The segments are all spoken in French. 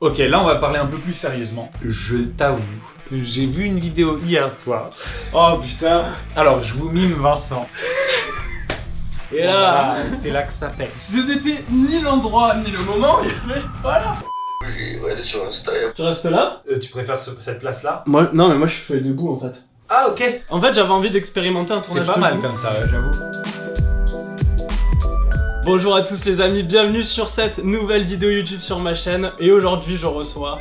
Ok, là on va parler un peu plus sérieusement. Je t'avoue, j'ai vu une vidéo hier soir. Oh putain. Alors je vous mime Vincent. Et là, c'est là que ça pète. je n'étais ni l'endroit ni le moment, mais voilà. J'ai regardé sur Insta. Tu restes là? Tu préfères cette place-là? Moi, non, mais moi je fais debout en fait. Ah ok. En fait, j'avais envie d'expérimenter un C'est tournage pas mal debout. comme ça, ouais, j'avoue. Bonjour à tous les amis, bienvenue sur cette nouvelle vidéo YouTube sur ma chaîne. Et aujourd'hui, je reçois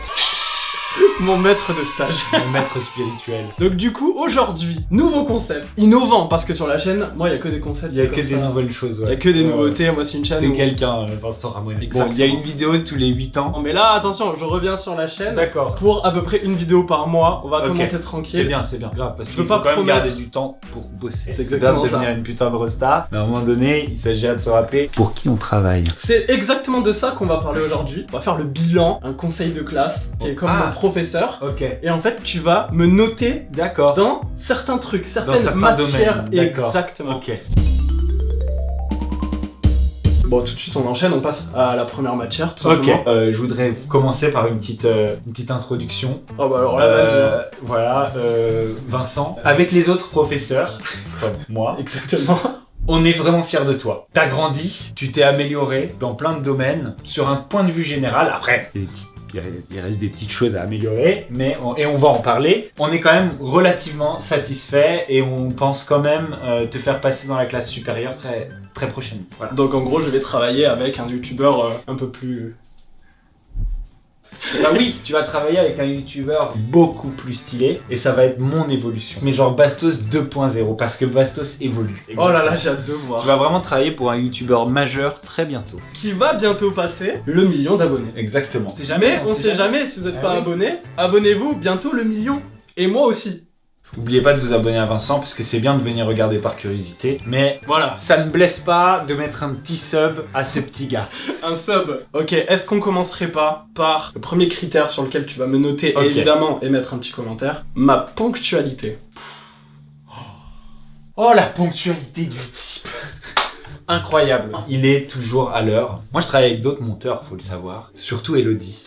mon maître de stage. Mon maître spirituel. Donc du coup, aujourd'hui, nouveau concept. Innovant, parce que sur la chaîne, moi, il y a que des concepts. Il y a comme que des ça. nouvelles choses, Il ouais. y a que des nouveautés, moi c'est une chaîne C'est où... quelqu'un, Vincent Ramon. Bon, Exactement. il y a une vidéo tous les 8 ans. Non mais là, attention, je reviens sur la chaîne. D'accord. Pour à peu près une vidéo par mois, on va Ok. commencer tranquille. C'est bien, c'est bien. Grave, parce Je qu'il veux faut pas quand même promettre. garder du temps pour bosser. C'est C'est bien de exactement devenir ça. une putain de resta, mais à un moment donné, il s'agira de se rappeler pour qui on travaille. C'est exactement de ça qu'on va parler aujourd'hui. On va faire le bilan, un conseil de classe, qui est comme Ah. mon professeur. Ok. Et en fait, tu vas me noter D'accord. dans certains trucs, certaines certains matières. domaines, d'accord. Exactement. Ok. Bon, tout de suite, on enchaîne, on passe à la première matière, tout Ok. simplement. Je voudrais commencer par une petite introduction. Oh bah alors là, vas-y. Voilà, Vincent. Avec les autres professeurs, comme moi, Exactement. on est vraiment fiers de toi. T'as grandi, tu t'es amélioré dans plein de domaines, sur un point de vue général. Après, il reste des petites choses à améliorer, mais on va en parler. On est quand même relativement satisfait et on pense quand même te faire passer dans la classe supérieure très prochainement. Voilà. Donc en gros, je vais travailler avec un youtubeur un peu plus... Bah oui, tu vas travailler avec un youtubeur beaucoup plus stylé et ça va être mon évolution. Mais genre Bastos 2.0 parce que Bastos évolue. Oh là là, j'ai hâte de voir. Tu vas vraiment travailler pour un youtubeur majeur très bientôt. Qui va bientôt passer le million d'abonnés. Exactement. Mais on sait jamais, si vous n'êtes Ah pas oui. abonné, abonnez-vous, bientôt le million. Et moi aussi. N'oubliez pas de vous abonner à Vincent parce que c'est bien de venir regarder par curiosité. Mais Voilà, ça ne blesse pas de mettre un petit sub à ce petit gars. un sub. Ok, est-ce qu'on commencerait pas par le premier critère sur lequel tu vas me noter, Ok. et évidemment, et mettre un petit commentaire, ma ponctualité. Oh la ponctualité du type. Incroyable. Il est toujours à l'heure. Moi je travaille avec d'autres monteurs, faut le savoir. Surtout Elodie.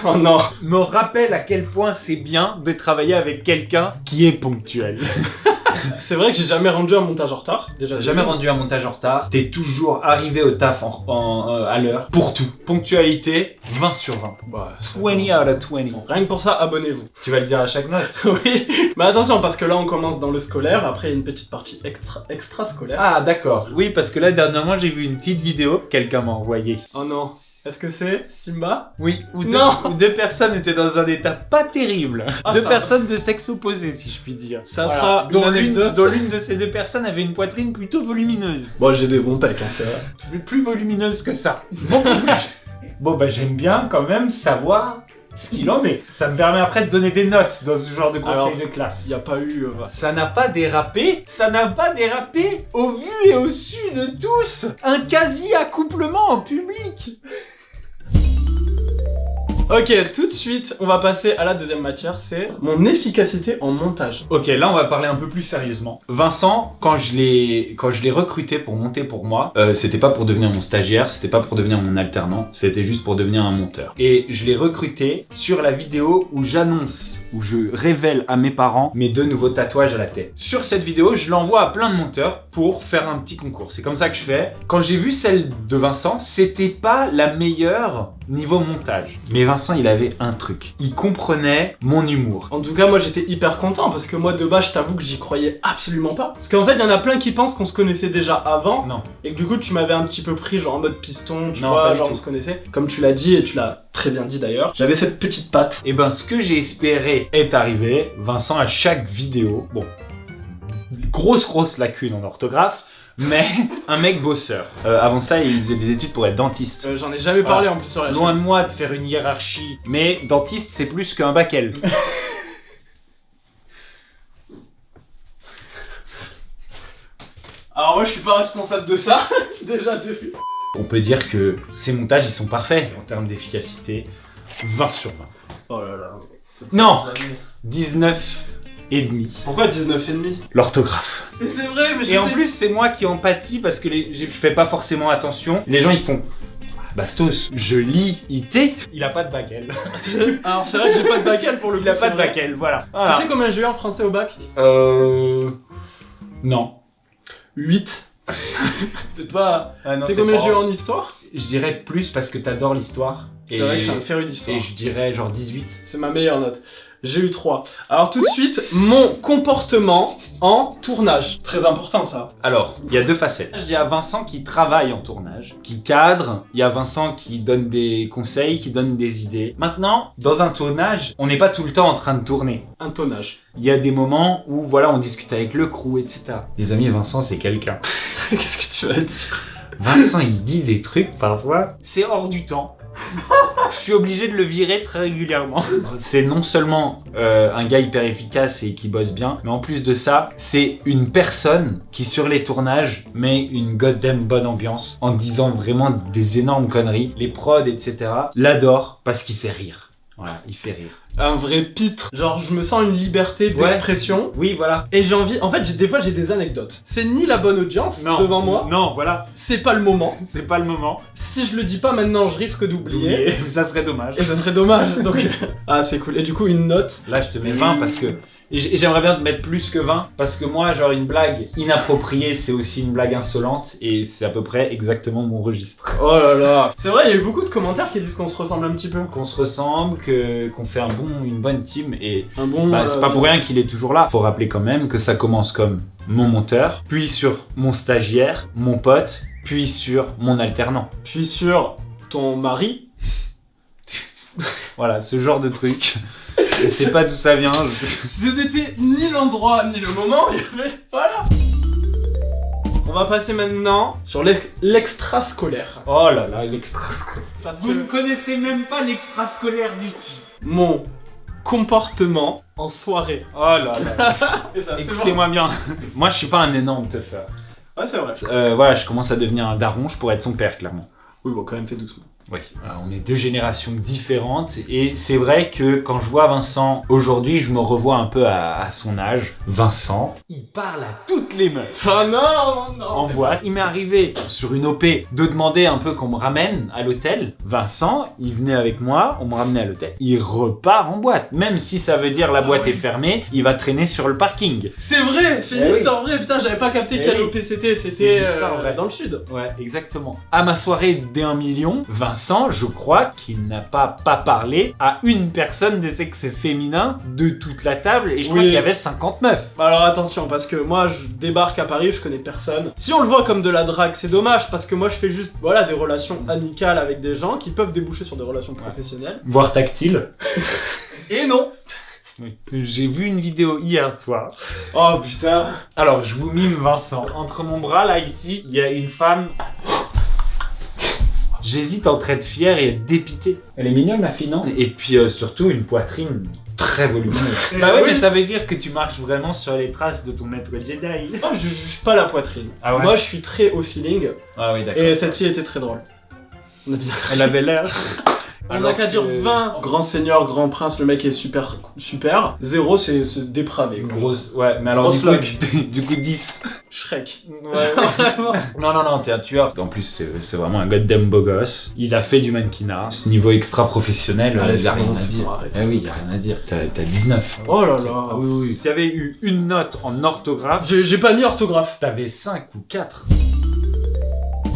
Oh non. Me rappelle à quel point c'est bien de travailler avec quelqu'un qui est ponctuel. C'est vrai que j'ai jamais rendu un montage en retard. Déjà, T'as jamais rendu un montage en retard. T'es toujours arrivé au taf à l'heure. Pour tout. Ponctualité, 20 sur 20. Bah, 20 out of 20. rien que pour ça, abonnez-vous. Tu vas le dire à chaque note. Oui. Mais attention, parce que là, on commence dans le scolaire. Après, il y a une petite partie extra scolaire. Ah d'accord. Oui, parce que là dernièrement j'ai vu une petite vidéo que quelqu'un m'a envoyée. Oh non. Est-ce que c'est Simba? Oui, où Non. deux personnes étaient dans un état pas terrible. Ah, Deux ça- personnes de sexe opposé, si je puis dire. Ça sera une dont anecdote. l'une de ces deux personnes avait une poitrine plutôt volumineuse. Bon, j'ai des bons pecs, hein, c'est vrai. Plus volumineuse que ça. Beaucoup plus. Bon bah j'aime bien quand même savoir ce qu'il en est. Ça me permet après de donner des notes dans ce genre de conseil Alors, de classe. Il n'y a pas eu... Ça n'a pas dérapé, au vu et au su de tous. Un quasi-accouplement en public. Ok, tout de suite, on va passer à la deuxième matière, c'est mon efficacité en montage. Ok, là on va parler un peu plus sérieusement. Vincent, quand je l'ai recruté pour monter pour moi, c'était pas pour devenir mon stagiaire, c'était pas pour devenir mon alternant, c'était juste pour devenir un monteur. Et je l'ai recruté sur la vidéo où où je révèle à mes parents mes 2 nouveaux tatouages à la tête. Sur cette vidéo, je l'envoie à plein de monteurs pour faire un petit concours. C'est comme ça que je fais. Quand j'ai vu celle de Vincent, c'était pas la meilleure niveau montage. Mais Vincent, il avait un truc. Il comprenait mon humour. En tout cas, moi j'étais hyper content parce que moi de base, je t'avoue que j'y croyais absolument pas. Parce qu'en fait, il y en a plein qui pensent qu'on se connaissait déjà avant. Non. Et que du coup, tu m'avais un petit peu pris genre en mode piston, tu Non, vois, pas du genre tout. on se connaissait. Comme tu l'as dit et tu l'as très bien dit d'ailleurs, j'avais cette petite patte. Et ben, ce que j'ai espéré est arrivé. Vincent, à chaque vidéo, bon, grosse lacune en orthographe, mais un mec bosseur. Avant ça, il faisait des études pour être dentiste. J'en ai jamais parlé en plus sur la Loin chaîne. de moi de faire une hiérarchie, mais dentiste, c'est plus qu'un bac L. Alors moi, je suis pas responsable de ça, déjà de... On peut dire que ces montages, ils sont parfaits en termes d'efficacité. 20 sur 20. Oh là là. Non. Jamais. 19 et demi. Pourquoi 19,5? L'orthographe. Mais c'est vrai, mais je Et en sais- plus, c'est moi qui empathie parce que je fais pas forcément attention. Les gens, ils font... Bastos, je lis IT. Il a pas de bac, elle. Alors c'est vrai que j'ai pas de bac L pour le coup. Il a pas c'est de vrai. bac, elle, voilà. Tu sais combien j'ai eu en français au bac? Non. 8. C'est pas... Ah non, C'est c'est combien pas- j'ai eu en histoire? Je dirais plus parce que t'adores l'histoire. C'est vrai que je suis un féru d'histoire. Et je dirais genre 18. C'est ma meilleure note. J'ai eu 3. Alors tout de suite, mon comportement en tournage. Très important ça. Alors, il y a deux facettes. Il y a Vincent qui travaille en tournage, qui cadre. Il y a Vincent qui donne des conseils, qui donne des idées. Maintenant, dans un tournage, on n'est pas tout le temps en train de tourner. Un tonnage. Il y a des moments où, voilà, on discute avec le crew, etc. Les amis, Vincent, c'est quelqu'un. Qu'est-ce que tu vas dire? Vincent, il dit des trucs, parfois, c'est hors du temps. Je suis obligé de le virer très régulièrement. C'est non seulement un gars hyper efficace et qui bosse bien, mais en plus de ça, c'est une personne qui sur les tournages met une goddamn bonne ambiance en disant vraiment des énormes conneries. Les prods, etc. l'adorent parce qu'il fait rire. Voilà, il fait rire. Un vrai pitre. Genre je me sens une liberté d'expression. Oui, voilà. Et j'ai envie... En fait, des fois j'ai des anecdotes. C'est ni la bonne audience devant moi. Non, voilà. C'est pas le moment. C'est pas le moment. Si je le dis pas maintenant, je risque d'oublier. Ça serait dommage. Et ça serait dommage. Donc... Ah, c'est cool. Et du coup, une note. Là, je te mets 20 parce que... Et j'aimerais bien te mettre plus que 20 parce que moi, genre une blague inappropriée, c'est aussi une blague insolente et c'est à peu près exactement mon registre. Oh là là. C'est vrai, il y a eu beaucoup de commentaires qui disent qu'on se ressemble un petit peu. Qu'on se ressemble, qu'on fait une bonne team et Un bon... c'est pas pour rien qu'il est toujours là. Faut rappeler quand même que ça commence comme mon monteur, puis sur mon stagiaire, mon pote, puis sur mon alternant. Puis sur ton mari. Voilà, ce genre de truc. Je sais pas d'où ça vient. Ce n'était ni l'endroit ni le moment, il y avait... Voilà. On va passer maintenant sur l'extrascolaire. Oh là là, l'extrascolaire. Parce Vous ne que connaissez même pas l'extrascolaire du type. mon comportement en soirée. Oh là là. Et ça, c'est Écoutez-moi bien. Moi, je suis pas un énorme teufeur. bon. Ouais, c'est vrai. Voilà, je commence à devenir un daron. Je pourrais être son père, clairement. Oui, bon, quand même, fait doucement. Oui, on est deux générations différentes et c'est vrai que quand je vois Vincent aujourd'hui, je me revois un peu à son âge. Vincent, il parle à toutes les meufs. Oh non, En boîte. Il m'est arrivé sur une OP de demander un peu qu'on me ramène à l'hôtel. Vincent, il venait avec moi, on me ramenait à l'hôtel. Il repart en boîte. Même si ça veut dire la boîte est fermée, il va traîner sur le parking. C'est vrai, c'est une Eh oui. histoire vraie. Putain, j'avais pas capté Eh quel oui. OP c'était. C'est C'était une histoire vraie. dans le sud. Ouais, exactement. À ma soirée des 1 million, Vincent, je crois qu'il n'a pas parlé à une personne de sexe féminin de toute la table et je crois Oui. qu'il y avait 50 meufs. Bah alors attention, parce que moi je débarque à Paris, je connais personne. Si on le voit comme de la drague, c'est dommage, parce que moi je fais juste voilà, des relations amicales avec des gens qui peuvent déboucher sur des relations professionnelles. Voire tactile. Et non. Oui. J'ai vu une vidéo hier soir. Oh putain. Alors, je vous mime Vincent. Entre mon bras, là, ici, il y a une femme. J'hésite entre être fier et être dépité. Elle est mignonne, la fille, non? Et puis, surtout, une poitrine très volumineuse. Bah ouais, oui. mais ça veut dire que tu marches vraiment sur les traces de ton maître Jedi. Moi je juge pas la poitrine. Ah ouais? Moi je suis très au feeling. Ah oui, d'accord. Et cette fille était très drôle. On a bien. Elle avait l'air. On Alors n'a qu'à dire que- 20. Grand seigneur, grand prince, le mec est super. 0 c'est dépravé. Une quoi. grosse. Ouais, mais alors Grosse du coup, log. du coup 10. Shrek. Vraiment. Non, t'es un tueur. En plus, c'est vraiment un goddamn beau gosse. Il a fait du mannequinat. Ce niveau extra-professionnel, Allez, il y a c'est rien bon, à c'est dire. bon, arrête. Eh oui, il y a rien à dire. T'as 19. Oh là là. Ah oui. S'il y avait eu une note en orthographe, J'ai pas mis orthographe. t'avais 5 ou 4.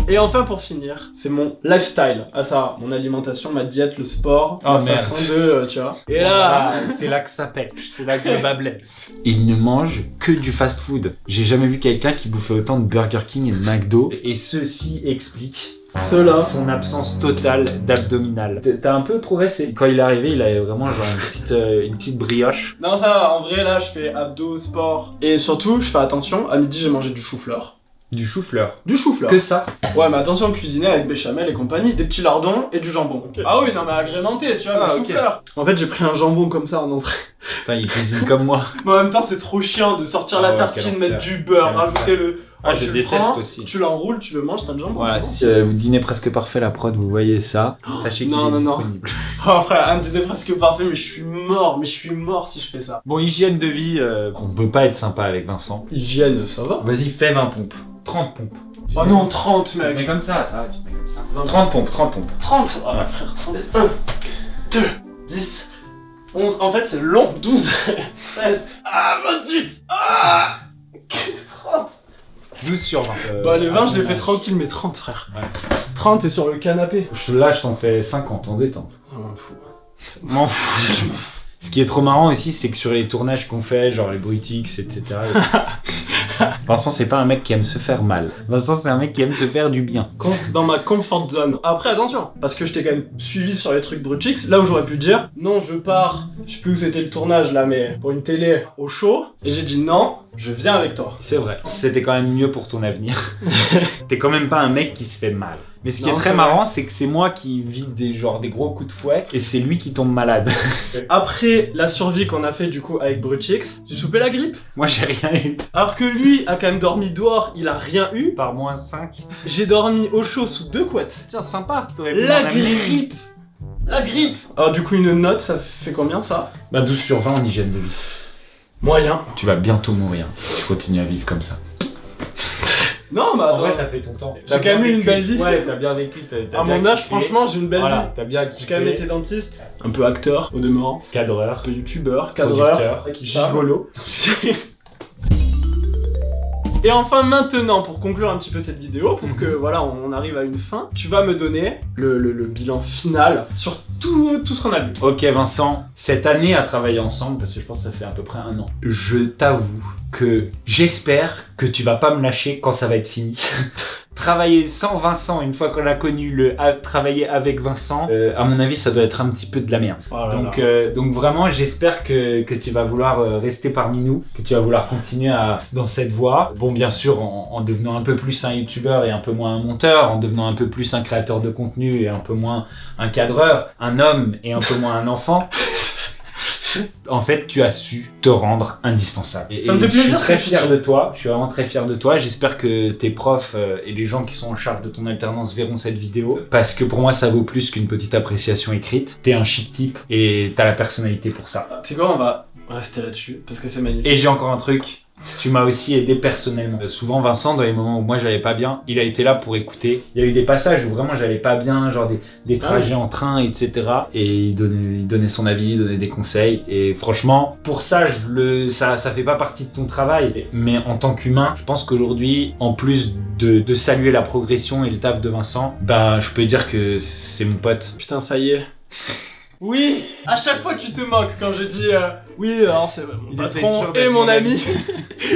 Et enfin pour finir, c'est mon lifestyle, à ça, mon alimentation, ma diète, le sport, Oh, ma merde. façon de, tu vois. Et là, c'est là que ça pêche, c'est là que le bas blesse. Il ne mange que du fast-food. J'ai jamais vu quelqu'un qui bouffait autant de Burger King et de McDo. Et ceci explique ceux-là. son absence totale d'abdominal. T'as un peu progressé. Quand il est arrivé, il avait vraiment genre une petite brioche. Non ça va, en vrai là je fais abdos, sport. Et surtout, je fais attention, à midi j'ai mangé du chou-fleur. Du chou-fleur. Du chou-fleur. Que ça. Ouais mais attention, cuisiner avec béchamel et compagnie, des petits lardons et du jambon. Ah oui, non mais agrémenté, tu vois, Ah, le ok. chou-fleur. En fait j'ai pris un jambon comme ça en entrée. Putain, il cuisine comme moi. Mais en même temps c'est trop chiant de sortir Ah la ouais, tartine, quel mettre enfer. du beurre, Quel rajouter le... Ah, tu je le déteste prends, aussi. Tu l'enroules, tu le manges, t'as le jambon. Voilà, c'est si vous dînez presque parfait la prod, vous voyez ça, sachez qu'il non, est non, non. disponible. bon. Oh frère, un dîner presque parfait, mais je suis mort si je fais ça. Bon, hygiène de vie, on peut pas être sympa avec Vincent. Hygiène, ça va. Vas-y, fais 20 pompes. 30 pompes. Oh non, 30 Tu te mets mec. comme ça, ça va, tu te mets comme ça. 30 pompes, 30 pompes. 30. Oh ouais, frère, 30. 1, 2, 10, 11. En fait, c'est long. 12, 13, 28. 30. 12 sur 20. Bah, les 20, je les fais tranquille, mais 30, frère. Ouais. 30, t'es sur le canapé. Là, je t'en fais 50 en détente. Oh, m'en fous. M'en fous. Ce qui est trop marrant aussi, c'est que sur les tournages qu'on fait, genre les Brutix, etc. Vincent, c'est pas un mec qui aime se faire mal. Vincent, c'est un mec qui aime se faire du bien. Dans ma comfort zone. Après, attention, parce que je t'ai quand même suivi sur les trucs Brutix, là où j'aurais pu dire, non, je pars, je sais plus où c'était le tournage là, mais pour une télé au show, et j'ai dit non, je viens avec toi. C'est vrai. C'était quand même mieux pour ton avenir. T'es quand même pas un mec qui se fait mal. Mais ce qui Non, est très c'est marrant, c'est que c'est moi qui vis des gros coups de fouet et c'est lui qui tombe malade. Après la survie qu'on a fait du coup avec Brutix, j'ai chopé la grippe. Moi, j'ai rien eu. Alors que lui a quand même dormi dehors, il a rien eu. Par moins 5. J'ai dormi au chaud sous 2 couettes. Tiens, sympa. T'aurais pu La m'en amener. grippe. La grippe. Alors du coup une note, ça fait combien ça? Bah 12 sur 20 en hygiène de vie. Moyen. Tu vas bientôt mourir si tu continues à vivre comme ça. Non mais attends. t'as fait ton temps. J'ai quand même eu une belle vie. Ouais, t'as bien vécu. À mon âge, franchement, j'ai une belle vie. t'as bien J'ai quand même été dentiste, un peu acteur au demeurant, cadreur, un peu youtubeur, cadreur, producteur, qui savent. gigolo. Et enfin maintenant, pour conclure un petit peu cette vidéo, pour que voilà, on arrive à une fin, tu vas me donner le bilan final sur tout ce qu'on a vu. Ok Vincent, cette année à travailler ensemble, parce que je pense que ça fait à peu près 1 an, je t'avoue que j'espère que tu vas pas me lâcher quand ça va être fini. Travailler sans Vincent, une fois qu'on a connu travailler avec Vincent, à mon avis ça doit être un petit peu de la merde. Oh là Donc, là. donc vraiment j'espère que tu vas vouloir rester parmi nous, que tu vas vouloir continuer dans cette voie. Bon bien sûr en devenant un peu plus un youtubeur et un peu moins un monteur, en devenant un peu plus un créateur de contenu et un peu moins un cadreur, un homme et un peu moins un enfant. En fait, tu as su te rendre indispensable. Ça me fait plaisir. Je suis très fier de toi. Je suis vraiment très fier de toi. J'espère que tes profs et les gens qui sont en charge de ton alternance verront cette vidéo. Parce que pour moi, ça vaut plus qu'une petite appréciation écrite. T'es un chic type et t'as la personnalité pour ça. Tu sais quoi, on va rester là-dessus parce que c'est magnifique. Et j'ai encore un truc. Tu m'as aussi aidé personnellement. Souvent, Vincent, dans les moments où moi j'allais pas bien, il a été là pour écouter. Il y a eu des passages où vraiment j'allais pas bien, genre des trajets en train, etc. Et il donnait son avis, il donnait des conseils. Et franchement, pour ça, ça fait pas partie de ton travail. Mais en tant qu'humain, je pense qu'aujourd'hui, en plus de saluer la progression et le taf de Vincent, bah je peux dire que c'est mon pote. Putain, ça y est. Oui, à chaque fois tu te moques quand je dis oui, alors c'est mon Il essaie patron toujours et d'être mon mon ami.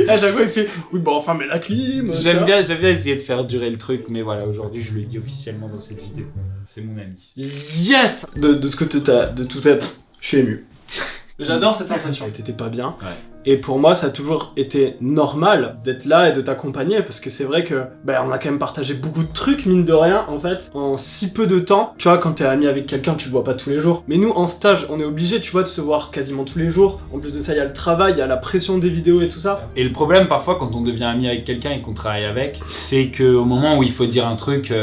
À chaque fois il fait oui, bon enfin mais la clim. J'aime bien essayer de faire durer le truc, mais voilà, aujourd'hui je le dis officiellement dans cette vidéo. C'est mon ami. Yes. De ce que t'as, de tout être, je suis ému. J'adore cette sensation. T'étais pas bien. Ouais. Et pour moi, ça a toujours été normal d'être là et de t'accompagner parce que c'est vrai que on a quand même partagé beaucoup de trucs, mine de rien, en fait, en si peu de temps. Tu vois, quand t'es ami avec quelqu'un, tu le vois pas tous les jours. Mais nous, en stage, on est obligé, tu vois, de se voir quasiment tous les jours. En plus de ça, il y a le travail, il y a la pression des vidéos et tout ça. Et le problème parfois quand on devient ami avec quelqu'un et qu'on travaille avec, c'est qu'au moment où il faut dire un truc,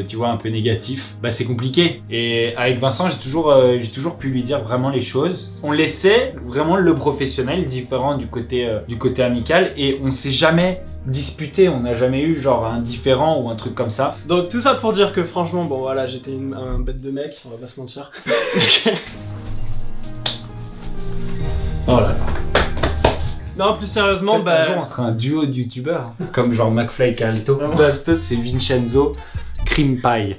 tu vois, un peu négatif, bah c'est compliqué. Et avec Vincent, j'ai toujours pu lui dire vraiment les choses. On laissait vraiment le professionnel différent du côté amical et on s'est jamais disputé, on n'a jamais eu genre un différent ou un truc comme ça. Donc tout ça pour dire que franchement, bon voilà, j'étais un bête de mec, on va pas se mentir. Oh là là. Non, plus sérieusement, Un jour on sera un duo de youtubeurs, hein, comme genre McFly et Carlito. Vraiment. Bastos c'est Vincenzo Cream Pie.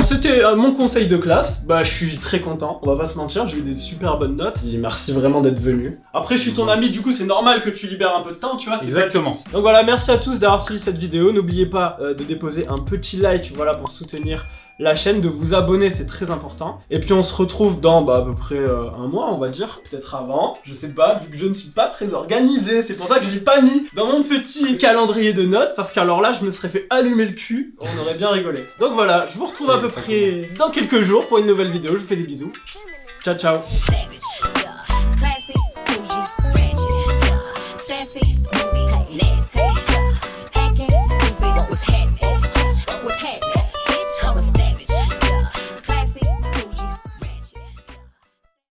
C'était mon conseil de classe, je suis très content, on va pas se mentir, j'ai eu des super bonnes notes, et merci vraiment d'être venu. Après je suis ton ami, du coup c'est normal que tu libères un peu de temps, tu vois. Exactement. Donc voilà, merci à tous d'avoir suivi cette vidéo, n'oubliez pas de déposer un petit like, voilà, pour soutenir la chaîne, de vous abonner, c'est très important. Et puis on se retrouve dans à peu près un mois, on va dire, peut-être avant, je sais pas, vu que je ne suis pas très organisé, c'est pour ça que je l'ai pas mis dans mon petit calendrier de notes, parce qu'alors là je me serais fait allumer le cul, on aurait bien rigolé. Donc voilà, je vous retrouve à peu près dans quelques jours pour une nouvelle vidéo, je vous fais des bisous. Ciao ciao.